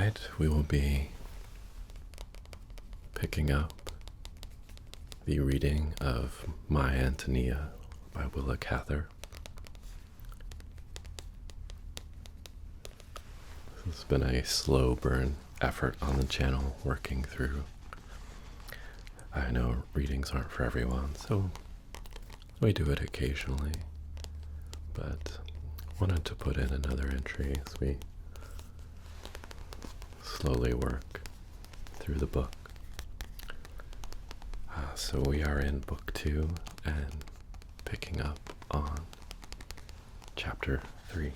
Tonight we will be picking up the reading of My Antonia by Willa Cather. This has been a slow burn effort on the channel, working through. I know readings aren't for everyone, so we do it occasionally, but wanted to put in another entry as we slowly work through the book. So we are in book 2 and picking up on chapter 3.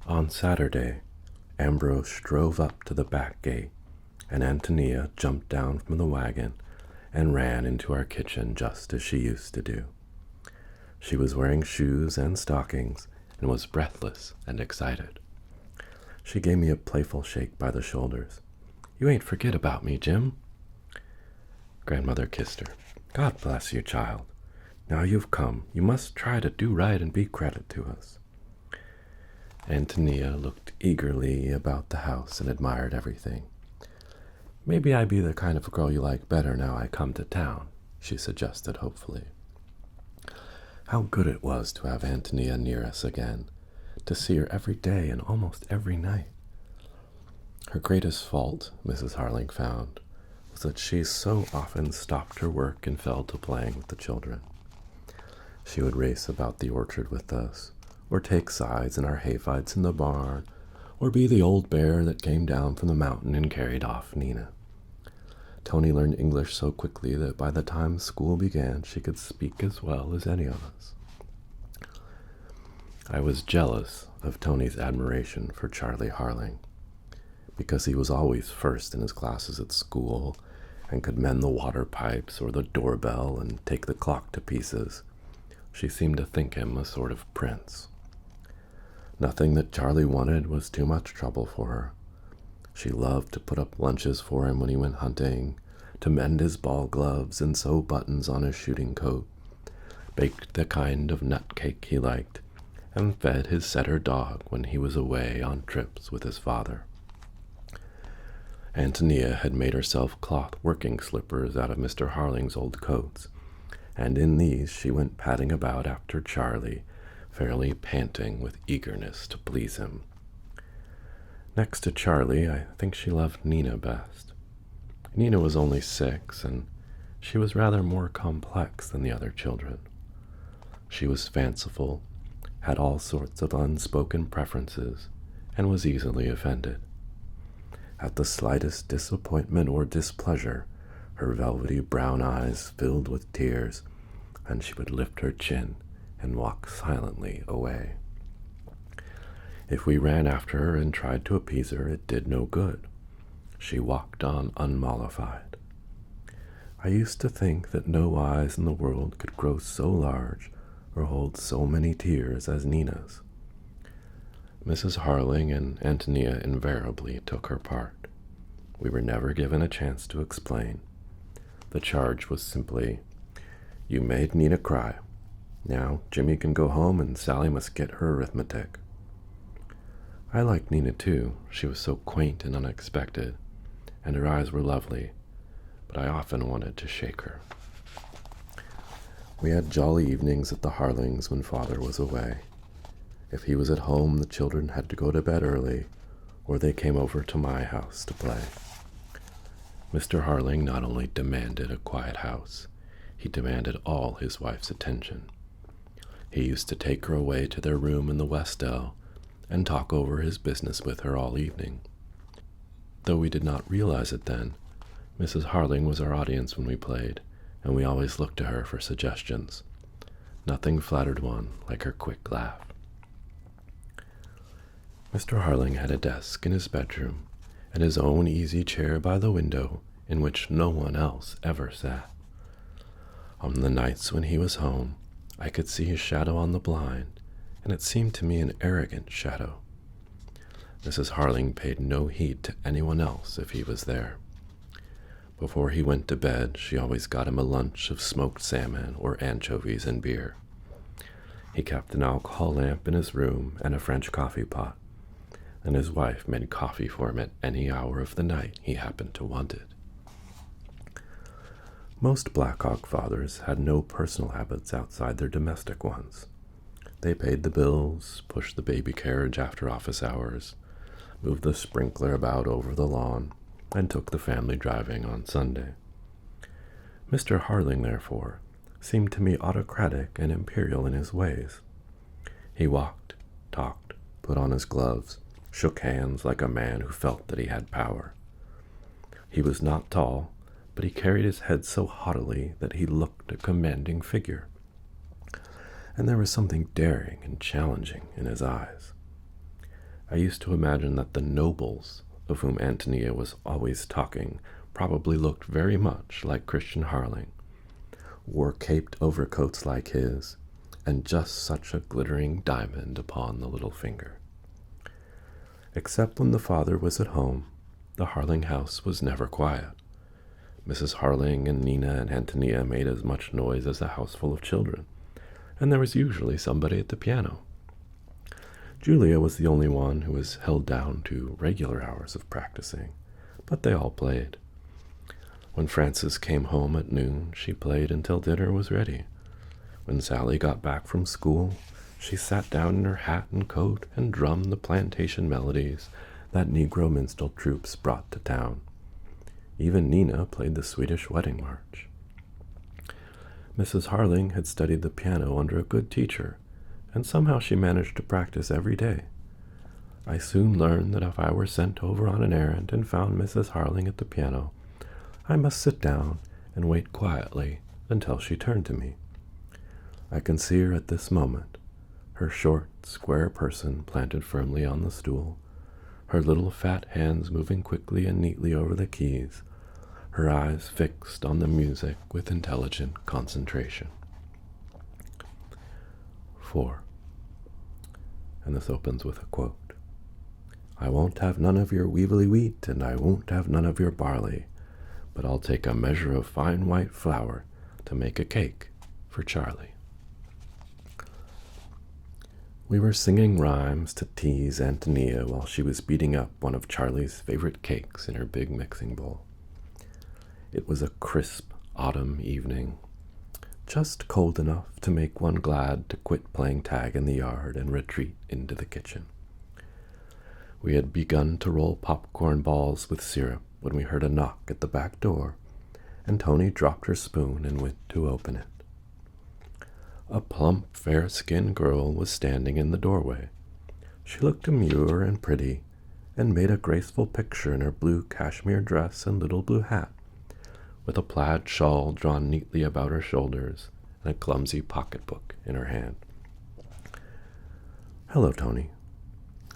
On Saturday, Ambrose drove up to the back gate, and Antonia jumped down from the wagon and ran into our kitchen just as she used to do. She was wearing shoes and stockings and was breathless and excited. She gave me a playful shake by the shoulders. "You ain't forget about me, Jim." Grandmother kissed her. "God bless you, child. Now you've come, you must try to do right and be credit to us." Antonia looked eagerly about the house and admired everything. "Maybe I be the kind of girl you like better now I come to town," she suggested hopefully. How good it was to have Antonia near us again, to see her every day and almost every night. Her greatest fault, Mrs. Harling found, was that she so often stopped her work and fell to playing with the children. She would race about the orchard with us, or take sides in our hay fights in the barn, or be the old bear that came down from the mountain and carried off Nina. Tony learned English so quickly that by the time school began, she could speak as well as any of us. I was jealous of Tony's admiration for Charlie Harling, because he was always first in his classes at school and could mend the water pipes or the doorbell and take the clock to pieces. She seemed to think him a sort of prince. Nothing that Charlie wanted was too much trouble for her. She loved to put up lunches for him when he went hunting, to mend his ball gloves and sew buttons on his shooting coat, baked the kind of nut cake he liked, and fed his setter dog when he was away on trips with his father. Antonia had made herself cloth working slippers out of Mr. Harling's old coats, and in these she went padding about after Charlie, fairly panting with eagerness to please him. Next to Charlie, I think she loved Nina best. Nina was only 6, and she was rather more complex than the other children. She was fanciful, had all sorts of unspoken preferences, and was easily offended. At the slightest disappointment or displeasure, her velvety brown eyes filled with tears, and she would lift her chin and walk silently away. If we ran after her and tried to appease her, it did no good. She walked on unmollified. I used to think that no eyes in the world could grow so large or hold so many tears as Nina's. Mrs. Harling and Antonia invariably took her part. We were never given a chance to explain. The charge was simply, "You made Nina cry. Now Jimmy can go home and Sally must get her arithmetic." I liked Nina too. She was so quaint and unexpected, and her eyes were lovely, but I often wanted to shake her. We had jolly evenings at the Harlings when Father was away. If he was at home, the children had to go to bed early, or they came over to my house to play. Mr. Harling not only demanded a quiet house, he demanded all his wife's attention. He used to take her away to their room in the West Ell and talk over his business with her all evening. Though we did not realize it then, Mrs. Harling was our audience when we played, and we always looked to her for suggestions. Nothing flattered one like her quick laugh. Mr. Harling had a desk in his bedroom, and his own easy chair by the window in which no one else ever sat. On the nights when he was home, I could see his shadow on the blind, and it seemed to me an arrogant shadow. Mrs. Harling paid no heed to anyone else if he was there. Before he went to bed, she always got him a lunch of smoked salmon or anchovies and beer. He kept an alcohol lamp in his room and a French coffee pot, and his wife made coffee for him at any hour of the night he happened to want it. Most Black Hawk fathers had no personal habits outside their domestic ones. They paid the bills, pushed the baby carriage after office hours, moved the sprinkler about over the lawn, and took the family driving on Sunday. Mr. Harling, therefore, seemed to me autocratic and imperial in his ways. He walked, talked, put on his gloves, shook hands like a man who felt that he had power. He was not tall, but he carried his head so haughtily that he looked a commanding figure, and there was something daring and challenging in his eyes. I used to imagine that the nobles, of whom Antonia was always talking, probably looked very much like Christian Harling, wore caped overcoats like his, and just such a glittering diamond upon the little finger. Except when the father was at home, the Harling house was never quiet. Mrs. Harling and Nina and Antonia made as much noise as a house full of children, and there was usually somebody at the piano. Julia was the only one who was held down to regular hours of practicing, but they all played. When Frances came home at noon, she played until dinner was ready. When Sally got back from school, she sat down in her hat and coat and drummed the plantation melodies that Negro minstrel troops brought to town. Even Nina played the Swedish wedding march. Mrs. Harling had studied the piano under a good teacher, and somehow she managed to practice every day. I soon learned that if I were sent over on an errand and found Mrs. Harling at the piano, I must sit down and wait quietly until she turned to me. I can see her at this moment, her short, square person planted firmly on the stool, her little fat hands moving quickly and neatly over the keys, her eyes fixed on the music with intelligent concentration. 4. And this opens with a quote. "I won't have none of your weevily wheat, and I won't have none of your barley, but I'll take a measure of fine white flour to make a cake for Charlie." We were singing rhymes to tease Antonia while she was beating up one of Charlie's favorite cakes in her big mixing bowl. It was a crisp autumn evening, just cold enough to make one glad to quit playing tag in the yard and retreat into the kitchen. We had begun to roll popcorn balls with syrup when we heard a knock at the back door, and Tony dropped her spoon and went to open it. A plump, fair-skinned girl was standing in the doorway. She looked demure and pretty, and made a graceful picture in her blue cashmere dress and little blue hat, with a plaid shawl drawn neatly about her shoulders and a clumsy pocketbook in her hand. "Hello, Tony.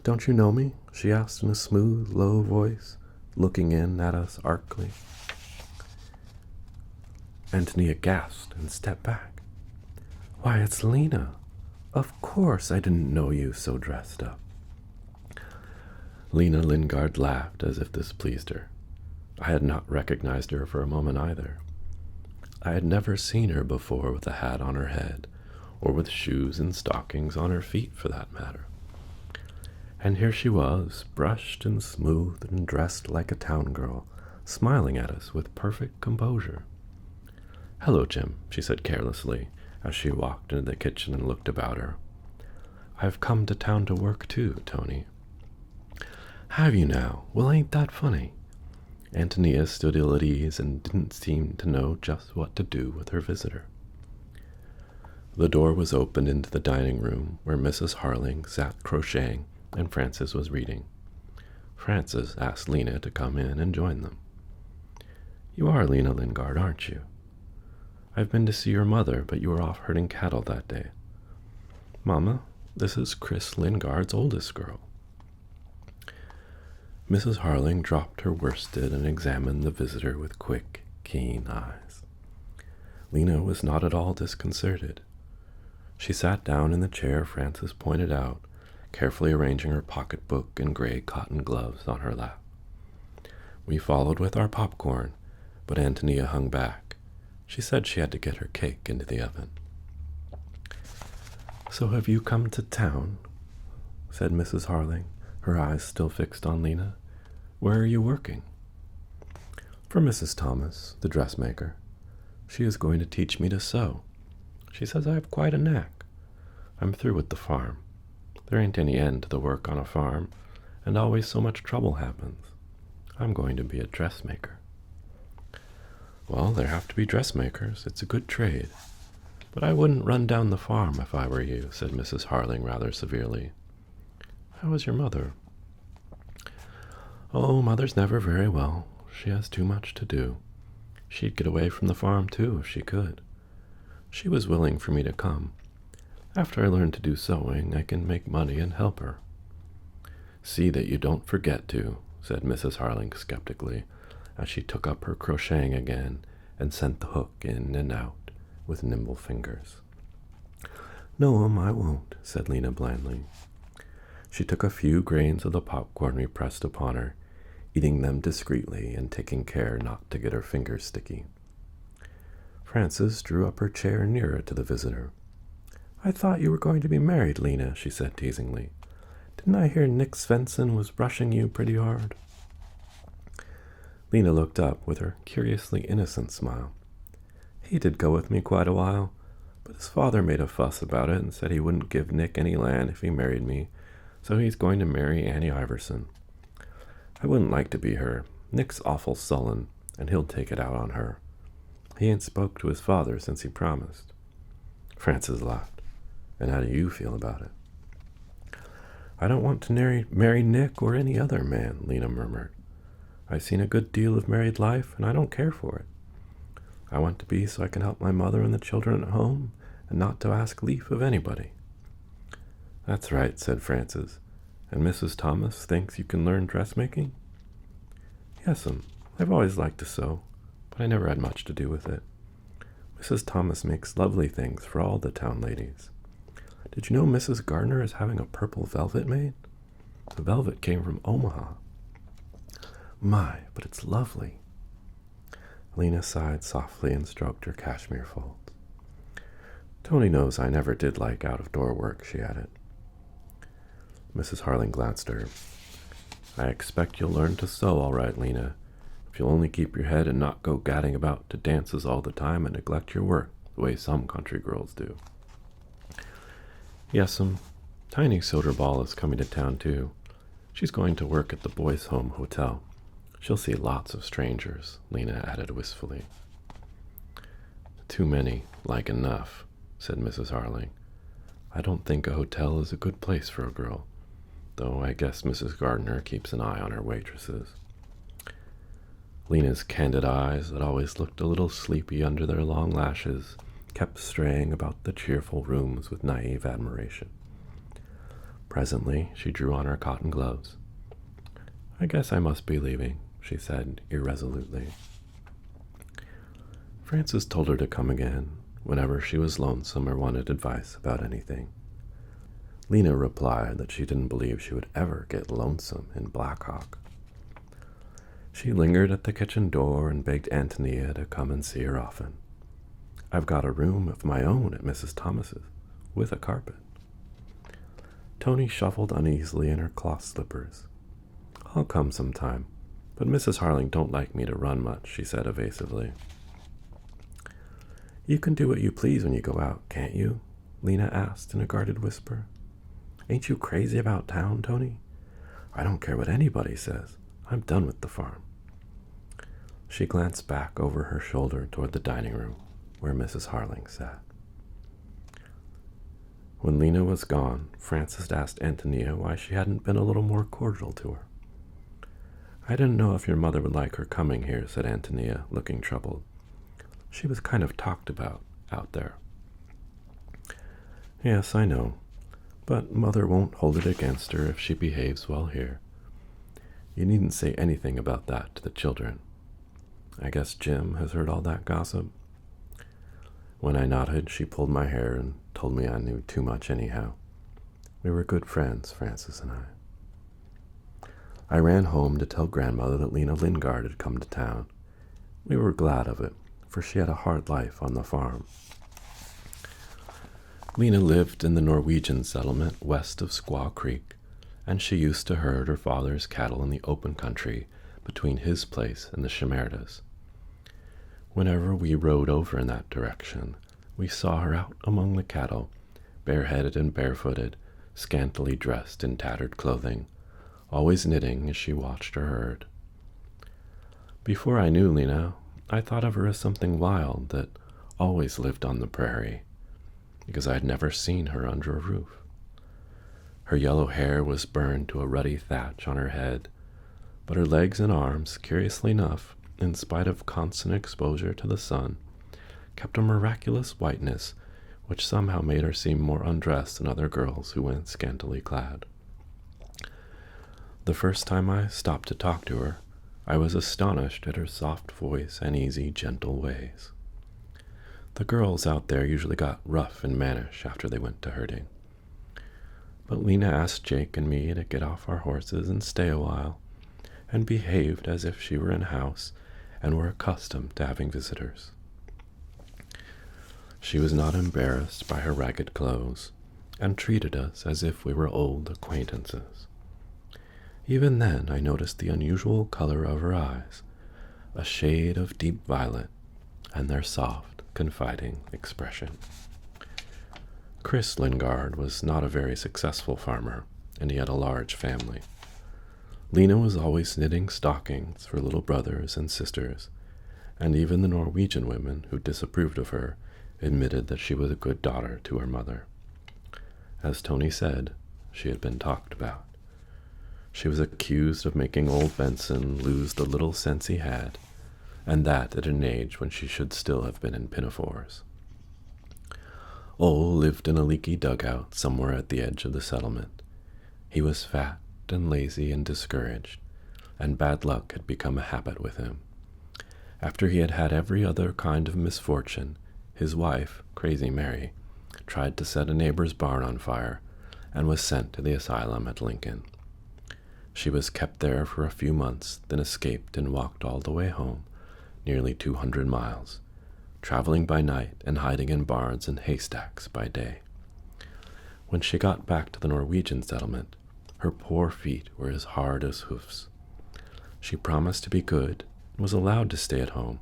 Don't you know me?" she asked in a smooth, low voice, looking in at us archly. Antonia gasped and stepped back. "Why, it's Lena. Of course I didn't know you so dressed up." Lena Lingard laughed as if this pleased her. I had not recognized her for a moment either. I had never seen her before with a hat on her head, or with shoes and stockings on her feet for that matter. And here she was, brushed and smooth and dressed like a town girl, smiling at us with perfect composure. "Hello, Jim," she said carelessly, as she walked into the kitchen and looked about her. "I've come to town to work too, Tony." "Have you now? Well, ain't that funny?" Antonia stood ill at ease and didn't seem to know just what to do with her visitor. The door was opened into the dining room, where Mrs. Harling sat crocheting and Frances was reading. Frances asked Lena to come in and join them. "You are Lena Lingard, aren't you? I've been to see your mother, but you were off herding cattle that day. Mama, this is Chris Lingard's oldest girl." Mrs. Harling dropped her worsted and examined the visitor with quick, keen eyes. Lena was not at all disconcerted. She sat down in the chair Frances pointed out, carefully arranging her pocketbook and gray cotton gloves on her lap. We followed with our popcorn, but Antonia hung back. She said she had to get her cake into the oven. So have you come to town? Said Mrs. Harling, her eyes still fixed on Lena. Where are you working? For Mrs. Thomas, the dressmaker. She is going to teach me to sew. She says I have quite a knack. I'm through with the farm. There ain't any end to the work on a farm, and always so much trouble happens. I'm going to be a dressmaker. Well, there have to be dressmakers. It's a good trade. But I wouldn't run down the farm if I were you, said Mrs. Harling rather severely. How is your mother? Oh, Mother's never very well. She has too much to do. She'd get away from the farm, too, if she could. She was willing for me to come. After I learn to do sewing, I can make money and help her. See that you don't forget to, said Mrs. Harling skeptically, as she took up her crocheting again and sent the hook in and out with nimble fingers. No'm, I won't, said Lena blandly. She took a few grains of the popcorn we pressed upon her, eating them discreetly and taking care not to get her fingers sticky. Frances drew up her chair nearer to the visitor. I thought you were going to be married, Lena, she said teasingly. Didn't I hear Nick Svensson was rushing you pretty hard? Lena looked up with her curiously innocent smile. He did go with me quite a while, but his father made a fuss about it and said he wouldn't give Nick any land if he married me, so he's going to marry Annie Iverson. I wouldn't like to be her. Nick's awful sullen, and he'll take it out on her. He ain't spoke to his father since he promised. Frances laughed. And how do you feel about it? I don't want to marry Nick or any other man, Lena murmured. I've seen a good deal of married life, and I don't care for it. I want to be so I can help my mother and the children at home, and not to ask leave of anybody. That's right, said Frances. And Mrs. Thomas thinks you can learn dressmaking? Yes'm, I've always liked to sew, but I never had much to do with it. Mrs. Thomas makes lovely things for all the town ladies. Did you know Mrs. Gardner is having a purple velvet made? The velvet came from Omaha. My, but it's lovely. Lena sighed softly and stroked her cashmere folds. Tony knows I never did like out-of-door work, she added. Mrs. Harling glanced at her. I expect you'll learn to sew all right, Lena, if you'll only keep your head and not go gadding about to dances all the time and neglect your work the way some country girls do. Yes'm, Tiny Soderball is coming to town, too. She's going to work at the Boys' Home Hotel. She'll see lots of strangers, Lena added wistfully. Too many, like enough, said Mrs. Harling. I don't think a hotel is a good place for a girl, though I guess Mrs. Gardner keeps an eye on her waitresses. Lena's candid eyes, that always looked a little sleepy under their long lashes, kept straying about the cheerful rooms with naive admiration. Presently, she drew on her cotton gloves. I guess I must be leaving, she said irresolutely. Frances told her to come again whenever she was lonesome or wanted advice about anything. Lena replied that she didn't believe she would ever get lonesome in Black Hawk. She lingered at the kitchen door and begged Antonia to come and see her often. I've got a room of my own at Mrs. Thomas's, with a carpet. Tony shuffled uneasily in her cloth slippers. I'll come sometime, but Mrs. Harling don't like me to run much, she said evasively. You can do what you please when you go out, can't you? Lena asked in a guarded whisper. Ain't you crazy about town, Tony? I don't care what anybody says. I'm done with the farm. She glanced back over her shoulder toward the dining room, where Mrs. Harling sat. When Lena was gone, Frances asked Antonia why she hadn't been a little more cordial to her. I didn't know if your mother would like her coming here, said Antonia, looking troubled. She was kind of talked about out there. Yes, I know, but Mother won't hold it against her if she behaves well here. You needn't say anything about that to the children. I guess Jim has heard all that gossip. When I nodded, she pulled my hair and told me I knew too much anyhow. We were good friends, Frances and I. I ran home to tell Grandmother that Lena Lingard had come to town. We were glad of it, for she had a hard life on the farm. Lena lived in the Norwegian settlement west of Squaw Creek, and she used to herd her father's cattle in the open country between his place and the Chapers. Whenever we rode over in that direction, we saw her out among the cattle, bareheaded and barefooted, scantily dressed in tattered clothing, always knitting as she watched her herd. Before I knew Lena, I thought of her as something wild that always lived on the prairie, because I had never seen her under a roof. Her yellow hair was burned to a ruddy thatch on her head, but her legs and arms, curiously enough, in spite of constant exposure to the sun, kept a miraculous whiteness which somehow made her seem more undressed than other girls who went scantily clad. The first time I stopped to talk to her, I was astonished at her soft voice and easy, gentle ways. The girls out there usually got rough and mannish after they went to herding. But Lena asked Jake and me to get off our horses and stay a while, and behaved as if she were in house and were accustomed to having visitors. She was not embarrassed by her ragged clothes, and treated us as if we were old acquaintances. Even then I noticed the unusual color of her eyes, a shade of deep violet, and their soft, confiding expression. Chris Lingard was not a very successful farmer, and he had a large family. Lena was always knitting stockings for little brothers and sisters, and even the Norwegian women who disapproved of her admitted that she was a good daughter to her mother. As Tony said, she had been talked about. She was accused of making old Benson lose the little sense he had, and that at an age when she should still have been in pinafores. Ole lived in a leaky dugout somewhere at the edge of the settlement. He was fat and lazy and discouraged, and bad luck had become a habit with him. After he had had every other kind of misfortune, his wife, Crazy Mary, tried to set a neighbor's barn on fire and was sent to the asylum at Lincoln. She was kept there for a few months, then escaped and walked all the way home, nearly 200 miles, traveling by night and hiding in barns and haystacks by day. When she got back to the Norwegian settlement, her poor feet were as hard as hoofs. She promised to be good and was allowed to stay at home,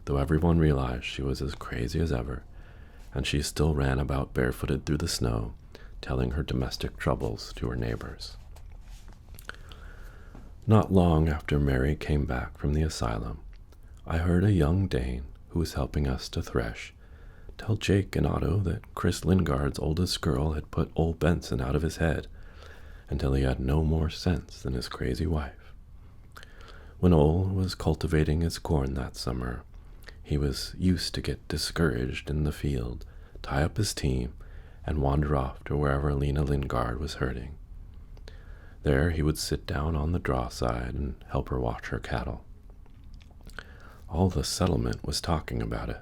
though everyone realized she was as crazy as ever, and she still ran about barefooted through the snow, telling her domestic troubles to her neighbors. Not long after Mary came back from the asylum, I heard a young Dane who was helping us to thresh tell Jake and Otto that Chris Lingard's oldest girl had put old Benson out of his head until he had no more sense than his crazy wife. When Ole was cultivating his corn that summer, he was used to get discouraged in the field, tie up his team, and wander off to wherever Lena Lingard was herding. There he would sit down on the draw side and help her watch her cattle. All the settlement was talking about it.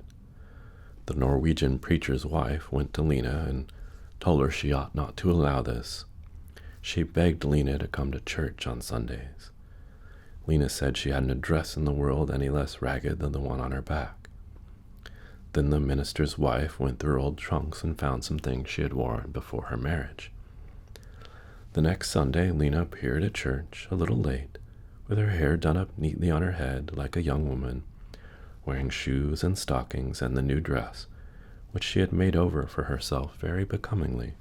The Norwegian preacher's wife went to Lena and told her she ought not to allow this. She begged Lena to come to church on Sundays. Lena said she hadn't a dress in the world any less ragged than the one on her back. Then the minister's wife went through her old trunks and found some things she had worn before her marriage. The next Sunday, Lena appeared at church a little late, with her hair done up neatly on her head like a young woman, wearing shoes and stockings and the new dress, which she had made over for herself very becomingly.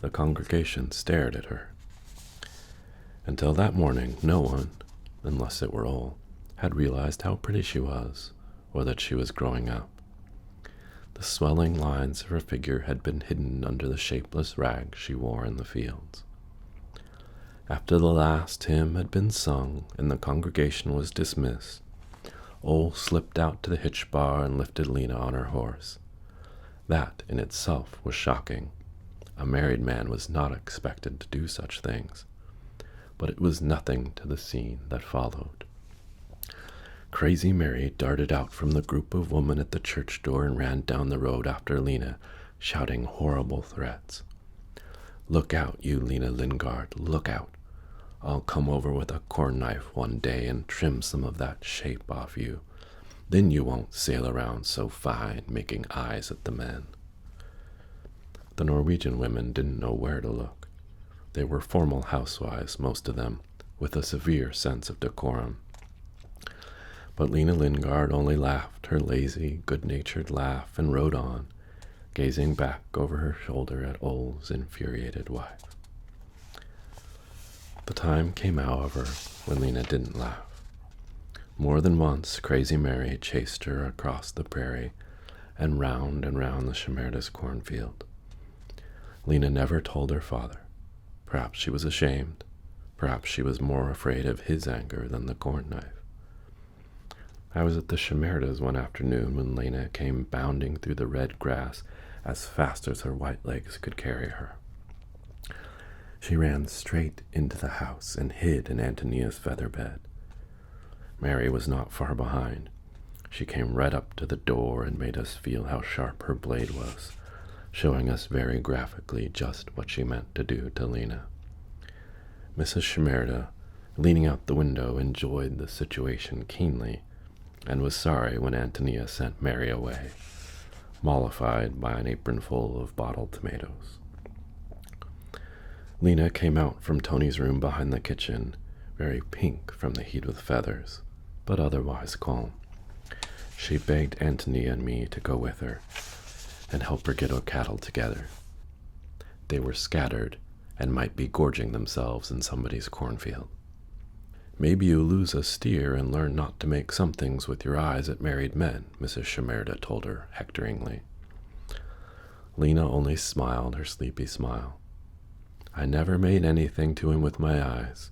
The congregation stared at her. Until that morning, no one, unless it were Ole, had realized how pretty she was, or that she was growing up. The swelling lines of her figure had been hidden under the shapeless rags she wore in the fields. After the last hymn had been sung and the congregation was dismissed, Ole slipped out to the hitch bar and lifted Lena on her horse. That in itself was shocking. A married man was not expected to do such things, but it was nothing to the scene that followed. Crazy Mary darted out from the group of women at the church door and ran down the road after Lena, shouting horrible threats. "Look out, you Lena Lingard, look out. I'll come over with a corn knife one day and trim some of that shape off you. Then you won't sail around so fine, making eyes at the men." The Norwegian women didn't know where to look. They were formal housewives, most of them, with a severe sense of decorum. But Lena Lingard only laughed her lazy, good-natured laugh and rode on, gazing back over her shoulder at Ole's infuriated wife. The time came, however, when Lena didn't laugh. More than once, Crazy Mary chased her across the prairie and round the Shimerda's cornfield. Lena never told her father. Perhaps she was ashamed. Perhaps she was more afraid of his anger than the corn knife. I was at the Shimerda's one afternoon when Lena came bounding through the red grass as fast as her white legs could carry her. She ran straight into the house and hid in Antonia's feather bed. Mary was not far behind. She came right up to the door and made us feel how sharp her blade was, showing us very graphically just what she meant to do to Lena. Mrs. Shimerda, leaning out the window, enjoyed the situation keenly, and was sorry when Antonia sent Mary away, mollified by an apronful of bottled tomatoes. Lena came out from Tony's room behind the kitchen, very pink from the heat with feathers, but otherwise calm. She begged Antonia and me to go with her and help her get her cattle together. They were scattered and might be gorging themselves in somebody's cornfield. Maybe you lose a steer and learn not to make somethings with your eyes at married men, Mrs. Shimerda told her hectoringly. Lena only smiled her sleepy smile. I never made anything to him with my eyes.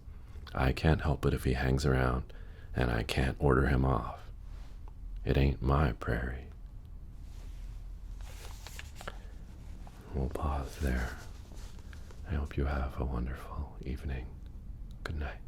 I can't help it if he hangs around, and I can't order him off. It ain't my prairie. We'll pause there. I hope you have a wonderful evening. Good night.